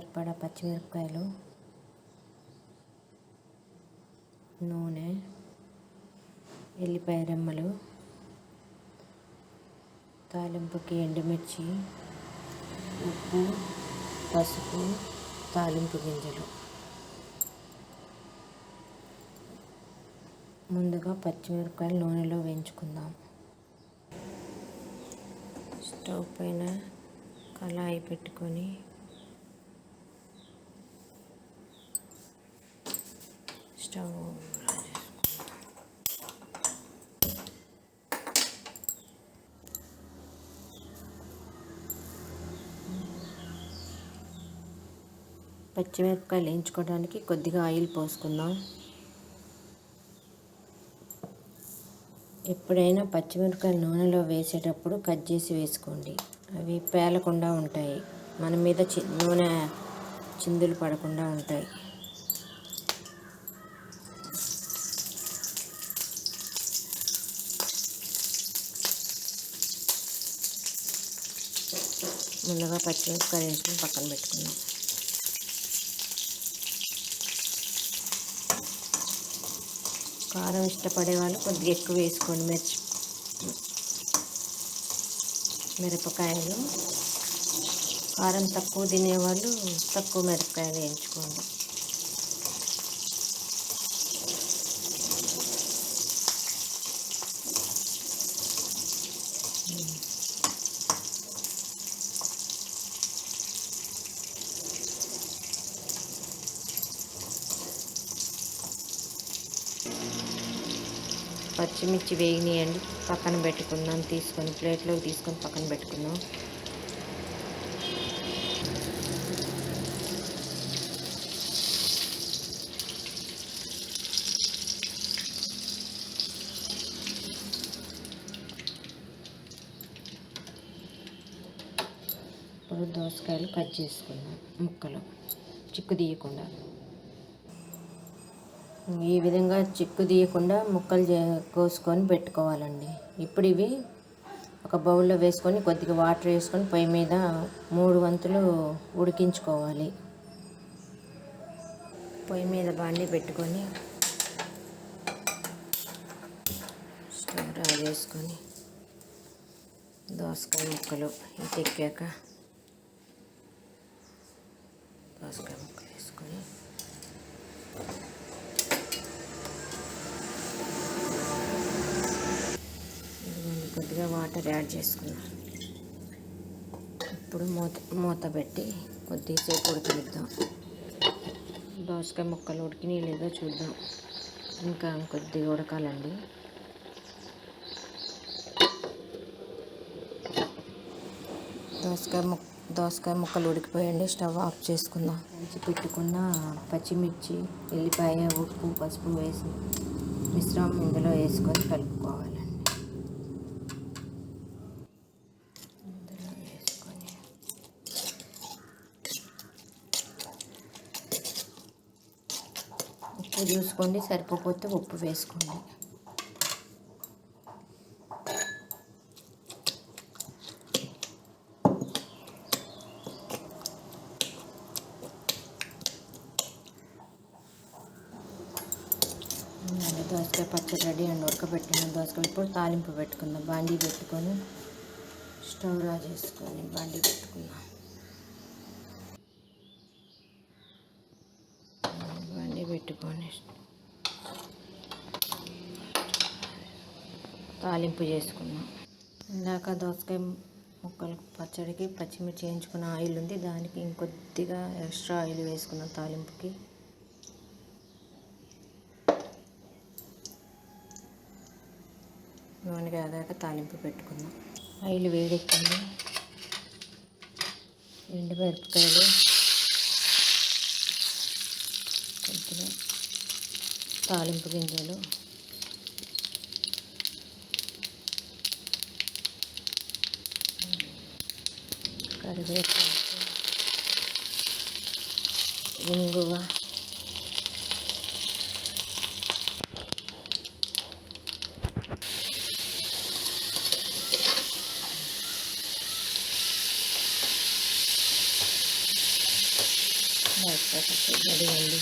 సరిపడా పచ్చిమిరపకాయలు, నూనె, ఎల్లిపాయ రెమ్మలు, తాలింపుకి ఎండుమిర్చి, ఉప్పు, పసుపు, తాలింపు గింజలు. ముందుగా పచ్చిమిరపకాయలు నూనెలో వేయించుకుందాం. స్టవ్ పైన కళాయి పెట్టుకొని స్టవ్ పచ్చిమిరపకాయలు వేయించుకోవడానికి కొద్దిగా ఆయిల్ పోసుకుందాం. ఎప్పుడైనా పచ్చిమిరపకాయలు నూనెలో వేసేటప్పుడు కట్ చేసి వేసుకోండి. అవి పేలకుండా ఉంటాయి, మన మీద నూనె చిందులు పడకుండా ఉంటాయి. ముందుగా పచ్చిమిరపకాయలు వేసుకొని పక్కన పెట్టుకుందాం. కారం ఇష్టపడే వాళ్ళు కొద్దిగా ఎక్కువ వేసుకోండి. మిరపకాయలు కారం తక్కువ తినేవాళ్ళు తక్కువ మిరపకాయలు వేయించుకోండి. పచ్చిమిర్చి వేగినాయండి, పక్కన పెట్టుకుందాం. తీసుకొని ప్లేట్లోకి తీసుకొని పక్కన పెట్టుకుందాం. ఇప్పుడు దోసకాయలు కట్ చేసుకుందాం ముక్కలు, చిక్కు తీయకుండా. ఈ విధంగా చిక్కు తీయకుండా ముక్కలు కోసుకొని పెట్టుకోవాలండి. ఇప్పుడు ఇవి ఒక బౌల్లో వేసుకొని కొద్దిగా వాటర్ వేసుకొని పొయ్యి మీద 3 వంతులు ఉడికించుకోవాలి. పొయ్యి మీద బాండి పెట్టుకొని స్టవ్ రాజేసుకొని దోసకాయ ముక్కలు ఎక్కాక దోసకాయ ముక్కలు వేసుకొని కొద్దిగా వాటర్ యాడ్ చేసుకున్నాం. ఇప్పుడు మూత పెట్టి కొద్దిసేపు ఉడకనిద్దాం. దోసకాయ ముక్కలు ఉడికినాయి లేదో చూద్దాం. ఇంకా కొద్దిగా ఉడకాలండి. దోసకాయ ముక్కలు ఉడికిపోయండి. స్టవ్ ఆఫ్ చేసుకుందాం. మంచి పెట్టుకున్న పచ్చిమిర్చి, ఎల్లిపాయ, ఉప్పు, పసుపు వేసి మిశ్రమం ఇందులో వేసుకొని కలుపుకోవాలండి. ఇందులో వేసుకొని ఉప్పు చూసుకోండి, సరిపోతే ఉప్పు వేసుకోండి. దోసకాయ పచ్చడి రెడీ అండి. ఉడకబెట్టిన దోసకాయ. ఇప్పుడు తాలింపు పెట్టుకుందాం. బాండీ పెట్టుకొని స్టవ్ రాజేసుకొని బాండీ పెట్టుకుందాం. బాండీ పెట్టుకొని తాలింపు చేసుకుందాం. ఇందాక దోసకాయ ముక్కలు పచ్చడికి పచ్చిమిర్చి వేయించుకున్న ఆయిల్ ఉంది, దానికి ఇంకొద్దిగా ఎక్స్ట్రా ఆయిల్ వేసుకున్నాం తాలింపుకి. నూనె కాగాక తాలింపు పెట్టుకుందాం. ఆయిల్ వేడెక్కింది. ఎండుమిరపకాయలు, కొద్దిగా తాలింపు గింజలు, కరివేపాకు, ఇంగువ, రెడీ అండి.